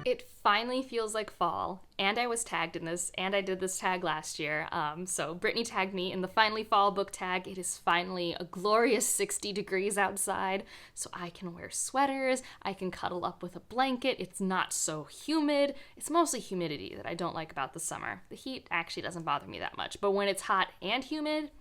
It finally feels like fall, and I was tagged in this, and I did this tag last year. So Brittany tagged me in the Finally Fall book tag. It is finally a glorious 60 degrees outside, so I can wear sweaters, I can cuddle up with a blanket, it's not so humid. It's mostly humidity that I don't like about the summer. The heat actually doesn't bother me that much, but when it's hot and humid,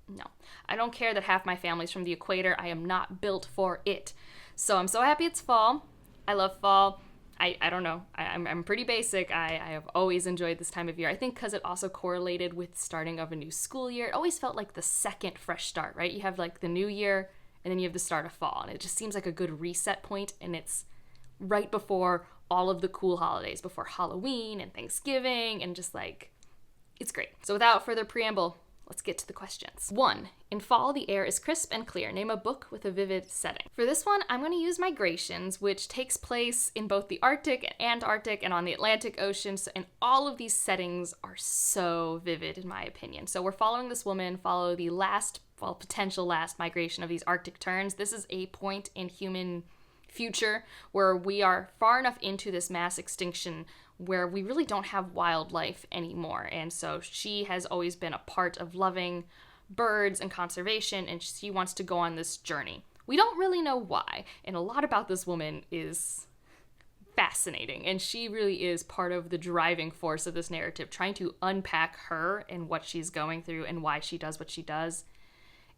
no. I don't care that half my family's from the equator. I am not built for it. So I'm so happy it's fall. I love fall. I don't know. I'm pretty basic. I have always enjoyed this time of year. I think because it also correlated with starting of a new school year. It always felt like the second fresh start, right? You have like the new year and then you have the start of fall. And it just seems like a good reset point, and it's right before all of the cool holidays, before Halloween and Thanksgiving, and just like, it's great. So without further preamble, let's get to the questions. 1. In fall, the air is crisp and clear. Name a book with a vivid setting. For this one, I'm going to use Migrations, which takes place in both the Arctic and Antarctic and on the Atlantic Ocean, and all of these settings are so vivid in my opinion. So we're following this woman follow the potential last migration of these Arctic terns. This is a point in human future where we are far enough into this mass extinction where we really don't have wildlife anymore. And so she has always been a part of loving birds and conservation, and she wants to go on this journey. We don't really know why, and a lot about this woman is fascinating, and she really is part of the driving force of this narrative, trying to unpack her and what she's going through and why she does what she does.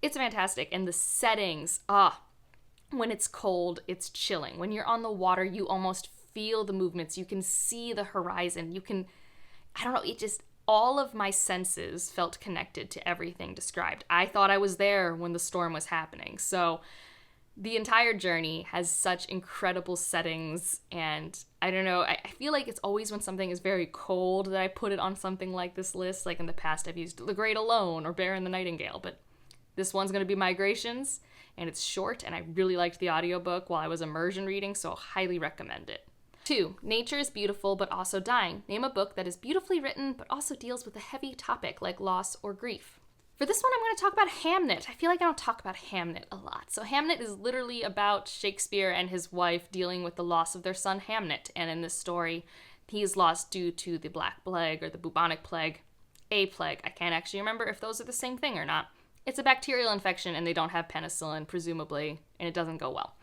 It's fantastic, and the settings, when it's cold, it's chilling. When you're on the water, you almost feel the movements. You can see the horizon. All of my senses felt connected to everything described. I thought I was there when the storm was happening. So the entire journey has such incredible settings, and I don't know, I feel like it's always when something is very cold that I put it on something like this list. Like in the past, I've used The Great Alone or Bear and the Nightingale, but this one's going to be Migrations, and it's short, and I really liked the audiobook while I was immersion reading, so I'll highly recommend it. 2. Nature is beautiful but also dying. Name a book that is beautifully written but also deals with a heavy topic like loss or grief. For this one, I'm going to talk about Hamnet. I feel like I don't talk about Hamnet a lot. So Hamnet is literally about Shakespeare and his wife dealing with the loss of their son Hamnet. And in this story, he is lost due to the Black Plague or the bubonic plague. A plague. I can't actually remember if those are the same thing or not. It's a bacterial infection and they don't have penicillin, presumably, and it doesn't go well.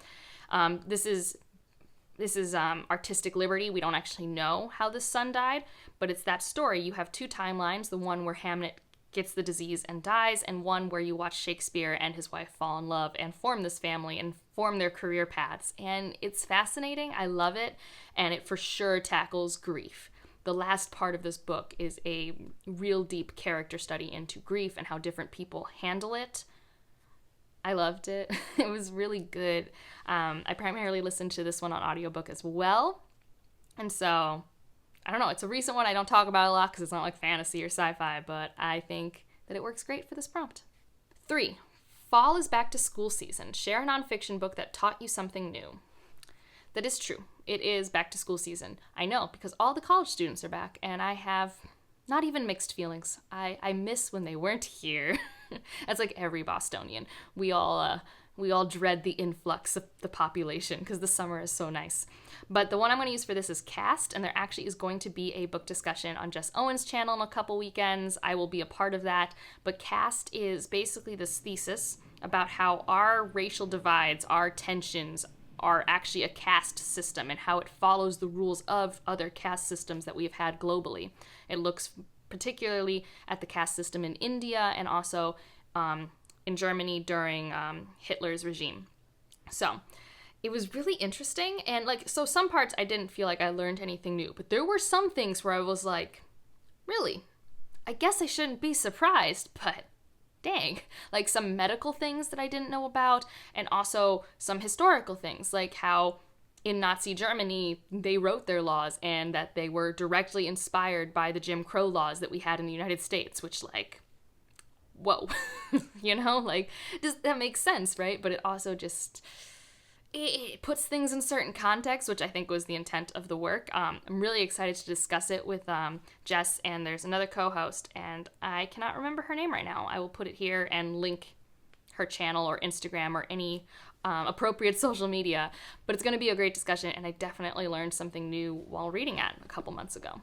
This is artistic liberty. We don't actually know how this son died, but it's that story. You have 2 timelines, the one where Hamnet gets the disease and dies, and one where you watch Shakespeare and his wife fall in love and form this family and form their career paths. And it's fascinating. I love it, and it for sure tackles grief. The last part of this book is a real deep character study into grief and how different people handle it. I loved it. It was really good. I primarily listened to this one on audiobook as well. And so, I don't know, it's a recent one I don't talk about a lot because it's not like fantasy or sci-fi, but I think that it works great for this prompt. 3. Fall is back to school season. Share a nonfiction book that taught you something new. That is true. It is back to school season. I know, because all the college students are back, and I have not even mixed feelings. I miss when they weren't here. That's like every Bostonian. We all dread the influx of the population because the summer is so nice. But the one I'm going to use for this is Caste, and there actually is going to be a book discussion on Jess Owen's channel in a couple weekends. I will be a part of that. But Caste is basically this thesis about how our racial divides, our tensions, are actually a caste system and how it follows the rules of other caste systems that we've had globally. It looks particularly at the caste system in India and also in Germany during Hitler's regime. So it was really interesting, and so some parts I didn't feel like I learned anything new, but there were some things where I was like, really? I guess I shouldn't be surprised, but dang. Like some medical things that I didn't know about, and also some historical things, like how in Nazi Germany they wrote their laws and that they were directly inspired by the Jim Crow laws that we had in the United States, which whoa, that makes sense, right? But it also just, it puts things in certain contexts, which I think was the intent of the work. I'm really excited to discuss it with Jess, and there's another co-host, and I cannot remember her name right now. I will put it here and link her channel or Instagram or any appropriate social media. But it's going to be a great discussion, and I definitely learned something new while reading it a couple months ago.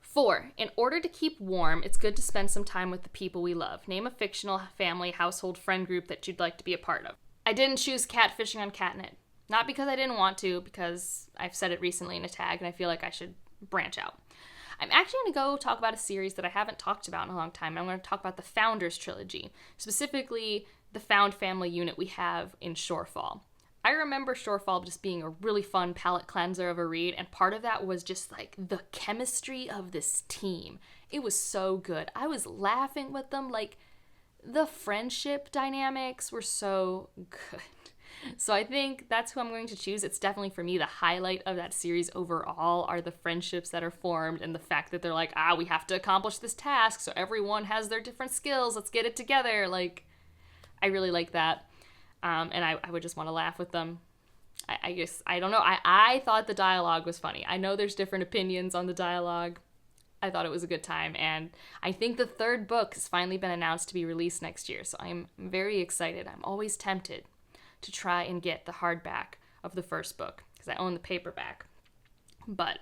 4. In order to keep warm, it's good to spend some time with the people we love. Name a fictional family, household, friend group that you'd like to be a part of. I didn't choose catfishing on Catnip. Not because I didn't want to, because I've said it recently in a tag, and I feel like I should branch out. I'm actually going to go talk about a series that I haven't talked about in a long time. I'm going to talk about the Founders trilogy, specifically the found family unit we have in Shorefall. I remember Shorefall just being a really fun palate cleanser of a read, and part of that was just like the chemistry of this team. It was so good. I was laughing with them, like the friendship dynamics were so good. So I think that's who I'm going to choose. It's definitely, for me, the highlight of that series overall are the friendships that are formed and the fact that they're like, we have to accomplish this task, so everyone has their different skills. Let's get it together. Like, I really like that. And I would just want to laugh with them. I guess, I don't know. I thought the dialogue was funny. I know there's different opinions on the dialogue. I thought it was a good time. And I think the 3rd book has finally been announced to be released next year. So I'm very excited. I'm always tempted to try and get the hardback of the 1st book because I own the paperback. But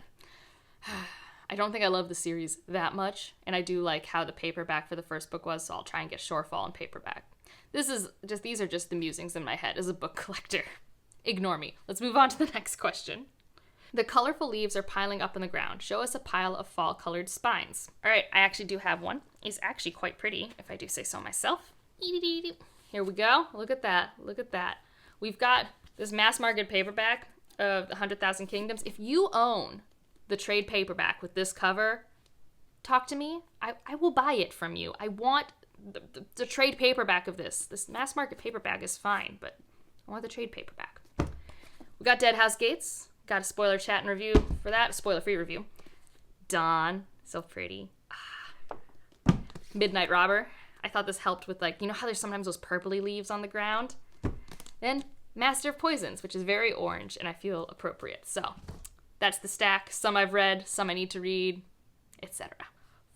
I don't think I love the series that much. And I do like how the paperback for the 1st book was. So I'll try and get Shorefall in paperback. These are just the musings in my head as a book collector. Ignore me. Let's move on to the next question. The colorful leaves are piling up on the ground. Show us a pile of fall-colored spines. All right, I actually do have one. It's actually quite pretty, if I do say so myself. Here we go. Look at that. Look at that. We've got this mass market paperback of the 100,000 Kingdoms. If you own the trade paperback with this cover, talk to me. I will buy it from you. I want the trade paperback of this. This mass market paperback is fine, but I want the trade paperback. We got Dead House Gates. Got a spoiler chat and review for that. Spoiler-free review. Dawn. So pretty. Midnight Robber. I thought this helped with, like, you know how there's sometimes those purpley leaves on the ground? Then Master of Poisons, which is very orange, and I feel appropriate. So that's the stack. Some I've read, some I need to read, etc.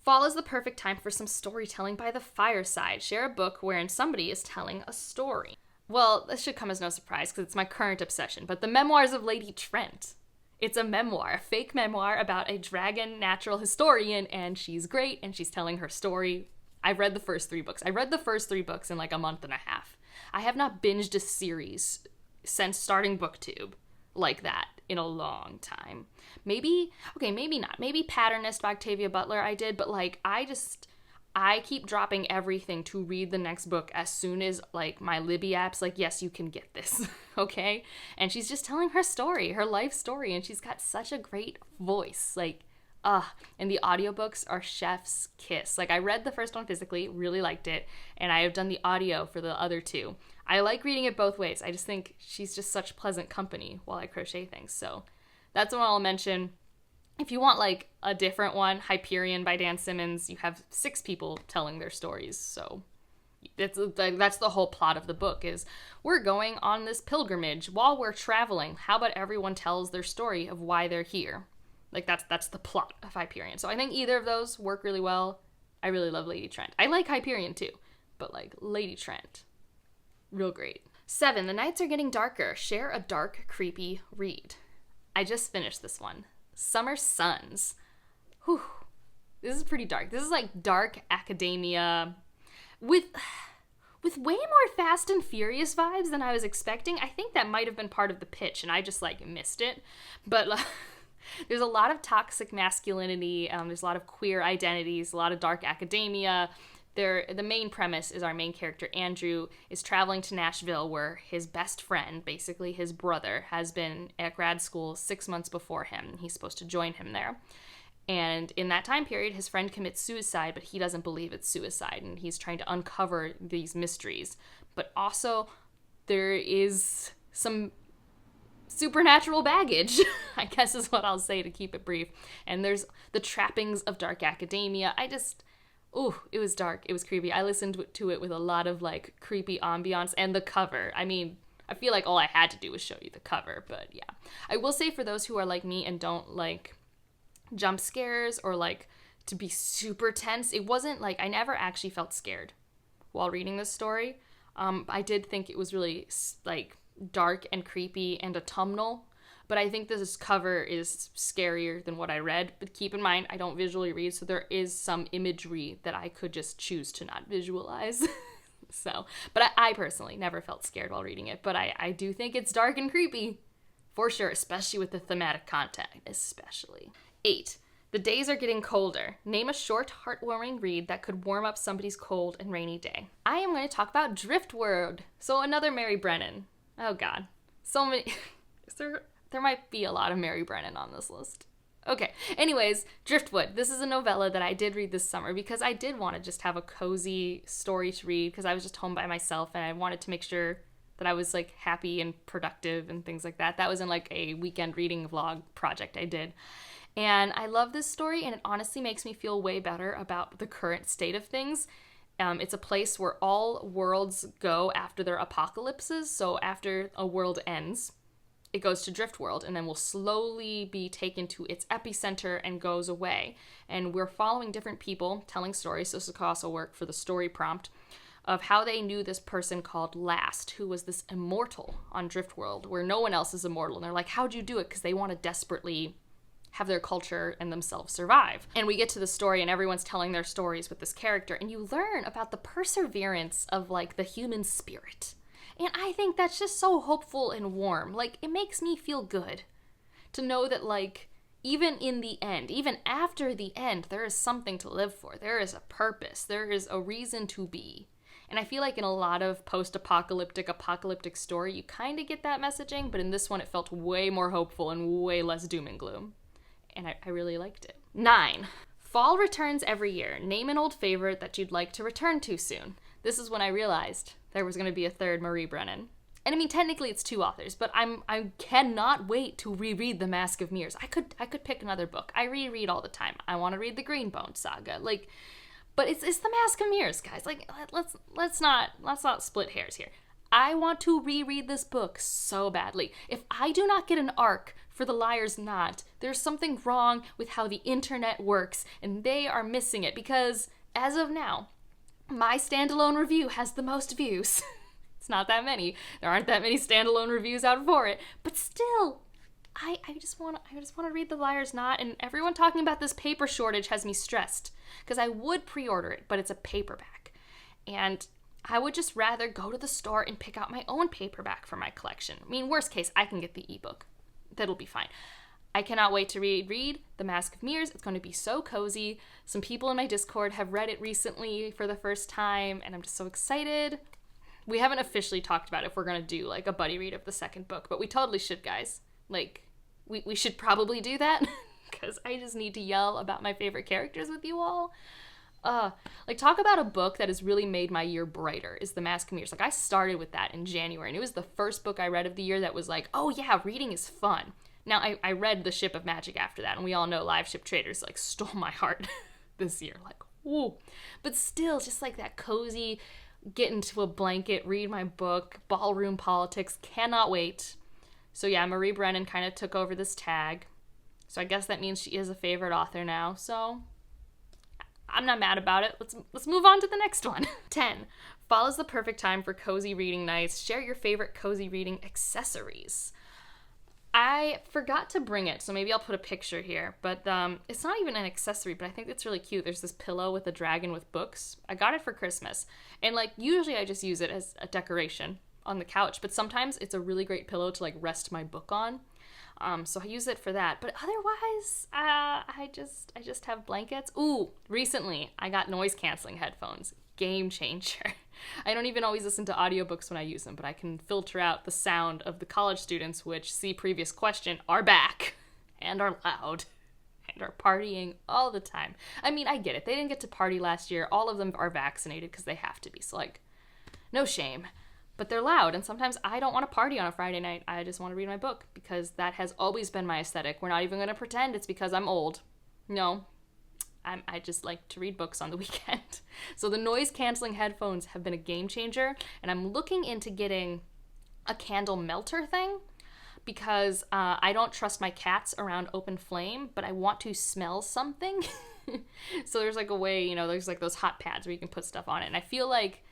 Fall is the perfect time for some storytelling by the fireside. Share a book wherein somebody is telling a story. Well, this should come as no surprise because it's my current obsession, but The Memoirs of Lady Trent. It's a memoir, a fake memoir about a dragon natural historian, and she's great, and she's telling her story. I've read the first 3 books. I read the first 3 books in like a month and a half. I have not binged a series since starting BookTube like that in a long time. Maybe not. Maybe Patternist by Octavia Butler I did, but like I keep dropping everything to read the next book as soon as like my Libby app's like, yes, you can get this, okay? And she's just telling her story, her life story, and she's got such a great voice, like, and the audiobooks are chef's kiss. Like, I read the first one physically, really liked it, and I have done the audio for the other 2. I like reading it both ways. I just think she's just such pleasant company while I crochet things. So that's one I'll mention. If you want like a different one, Hyperion by Dan Simmons, you have 6 people telling their stories. So that's the whole plot of the book is we're going on this pilgrimage while we're traveling. How about everyone tells their story of why they're here? Like that's the plot of Hyperion. So I think either of those work really well. I really love Lady Trent. I like Hyperion too, but like Lady Trent, real great. 7, the nights are getting darker. Share a dark, creepy read. I just finished this one. Summer Suns. Whew. This is pretty dark. This is like dark academia with way more Fast and Furious vibes than I was expecting. I think that might have been part of the pitch and I just like missed it. But there's a lot of toxic masculinity. There's a lot of queer identities, a lot of dark academia. The main premise is our main character, Andrew, is traveling to Nashville where his best friend, basically his brother, has been at grad school 6 months before him. He's supposed to join him there. And in that time period, his friend commits suicide, but he doesn't believe it's suicide, and he's trying to uncover these mysteries. But also, there is some supernatural baggage, I guess is what I'll say to keep it brief. And there's the trappings of dark academia. It was dark. It was creepy. I listened to it with a lot of, like, creepy ambiance. And the cover. I mean, I feel like all I had to do was show you the cover. But, yeah. I will say for those who are like me and don't like jump scares or, like, to be super tense, it wasn't, like, I never actually felt scared while reading this story. I did think it was really, like, dark and creepy and autumnal, but I think this cover is scarier than what I read. But keep in mind, I don't visually read, so there is some imagery that I could just choose to not visualize. So, but I personally never felt scared while reading it, but I do think it's dark and creepy, for sure, especially with the thematic content, especially. 8. The days are getting colder. Name a short, heartwarming read that could warm up somebody's cold and rainy day. I am going to talk about Driftwood. So another Mary Brennan. Oh God. So many. There might be a lot of Mary Brennan on this list. Okay. Anyways, Driftwood. This is a novella that I did read this summer because I did want to just have a cozy story to read because I was just home by myself and I wanted to make sure that I was like happy and productive and things like that. That was in like a weekend reading vlog project I did. And I love this story, and it honestly makes me feel way better about the current state of things. It's a place where all worlds go after their apocalypses. So after a world ends, it goes to Driftworld, and then will slowly be taken to its epicenter and goes away. And we're following different people telling stories. So this could also work for the story prompt of how they knew this person called Last, who was this immortal on Driftworld, where no one else is immortal. And they're like, how'd you do it? Because they want to desperately have their culture and themselves survive. And we get to the story and everyone's telling their stories with this character, and you learn about the perseverance of like the human spirit. And I think that's just so hopeful and warm. Like, it makes me feel good to know that like even in the end, even after the end, there is something to live for. There is a purpose. There is a reason to be. And I feel like in a lot of apocalyptic story, you kind of get that messaging, but in this one it felt way more hopeful and way less doom and gloom. And I really liked it. 9. Fall returns every year. Name an old favorite that you'd like to return to soon. This is when I realized there was going to be a third Marie Brennan. And I mean, technically it's 2 authors, but I cannot wait to reread The Mask of Mirrors. I could pick another book. I reread all the time. I want to read the Greenbone saga. Like, but it's The Mask of Mirrors, guys. Like, let's not split hairs here. I want to reread this book so badly. If I do not get an arc for The Liar's Knot, there's something wrong with how the internet works, and they are missing it, because as of now, my standalone review has the most views. It's not that many. There aren't that many standalone reviews out for it, but still, I just want to read The Liar's Knot, and everyone talking about this paper shortage has me stressed, because I would pre-order it, but it's a paperback, and I would just rather go to the store and pick out my own paperback for my collection. I mean, worst case, I can get the ebook. That'll be fine. I cannot wait to read The Mask of Mirrors. It's going to be so cozy. Some people in my Discord have read it recently for the first time, and I'm just so excited. We haven't officially talked about if we're going to do like a buddy read of the second book, but we totally should, guys. Like, we should probably do that, because I just need to yell about my favorite characters with you all. Like, talk about a book that has really made my year brighter is The Mask of Mirrors. Like, I started with that in January, and it was the first book I read of the year that was like, oh yeah, reading is fun. Now, I read The Ship of Magic after that, and we all know Live Ship Traders, like, stole my heart this year. Like, whoa. But still, just like that cozy, get into a blanket, read my book, ballroom politics, cannot wait. So yeah, Marie Brennan kind of took over this tag. So I guess that means she is a favorite author now, so I'm not mad about it. Let's move on to the next one. 10. Fall is the perfect time for cozy reading nights. Share your favorite cozy reading accessories. I forgot to bring it, so maybe I'll put a picture here, but it's not even an accessory, but I think it's really cute. There's this pillow with a dragon with books. I got it for Christmas, and like usually I just use it as a decoration on the couch, but sometimes it's a really great pillow to like rest my book on. So I use it for that, but otherwise, I just have blankets. Ooh, recently I got noise canceling headphones. Game changer. I don't even always listen to audiobooks when I use them, but I can filter out the sound of the college students, which, see previous question, are back and are loud and are partying all the time. I mean, I get it. They didn't get to party last year. All of them are vaccinated because they have to be. So, like, no shame. But they're loud, and sometimes I don't want to party on a Friday night. I just want to read my book, because that has always been my aesthetic. We're not even going to pretend it's because I'm old. No, I just like to read books on the weekend. So the noise-canceling headphones have been a game changer, and I'm looking into getting a candle melter thing, because I don't trust my cats around open flame, but I want to smell something. So there's like a way, there's like those hot pads where you can put stuff on it, and I feel like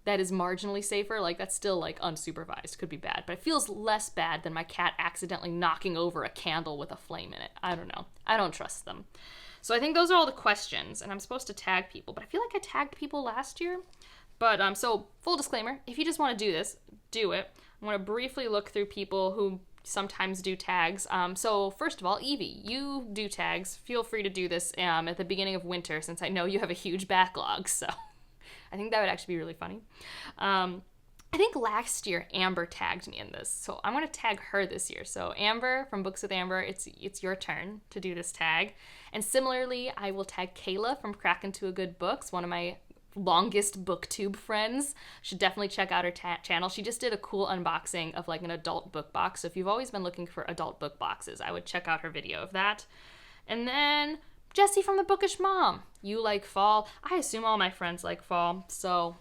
that is marginally safer. Like, that's still like unsupervised, could be bad, but it feels less bad than my cat accidentally knocking over a candle with a flame in it. I don't know. I don't trust them. So I think those are all the questions, and I'm supposed to tag people, but I feel like I tagged people last year. But so full disclaimer, if you just want to do this, do it. I want to briefly look through people who sometimes do tags. So first of all, Evie, you do tags. Feel free to do this at the beginning of winter, since I know you have a huge backlog. So I think that would actually be really funny. I think last year Amber tagged me in this, so I'm going to tag her this year. So Amber from Books with Amber, it's your turn to do this tag. And similarly, I will tag Kayla from Crack Into a Good Books, one of my longest booktube friends. Should definitely check out her channel. She just did a cool unboxing of like an adult book box. So if you've always been looking for adult book boxes, I would check out her video of that. And then Jessie from The Bookish Mom. You like fall. I assume all my friends like fall. So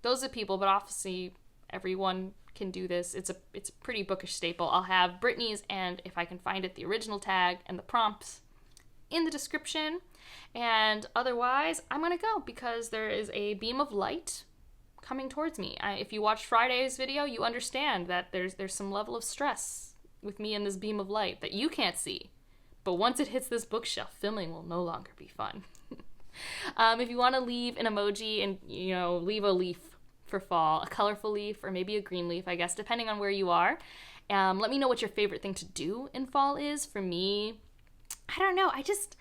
those are people, but obviously everyone can do this. It's a pretty bookish staple. I'll have Brittany's, and if I can find it, the original tag and the prompts in the description. And otherwise, I'm gonna go because there is a beam of light coming towards me. If you watched Friday's video, you understand that there's some level of stress with me and this beam of light that you can't see. But once it hits this bookshelf, filming will no longer be fun. If you want to leave an emoji and, leave a leaf for fall, a colorful leaf or maybe a green leaf, I guess, depending on where you are. Let me know what your favorite thing to do in fall is. For me, I don't know. I just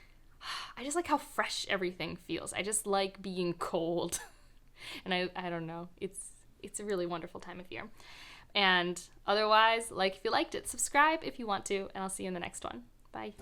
like how fresh everything feels. I just like being cold. And I don't know. It's a really wonderful time of year. And otherwise, like if you liked it, subscribe if you want to, and I'll see you in the next one. Bye.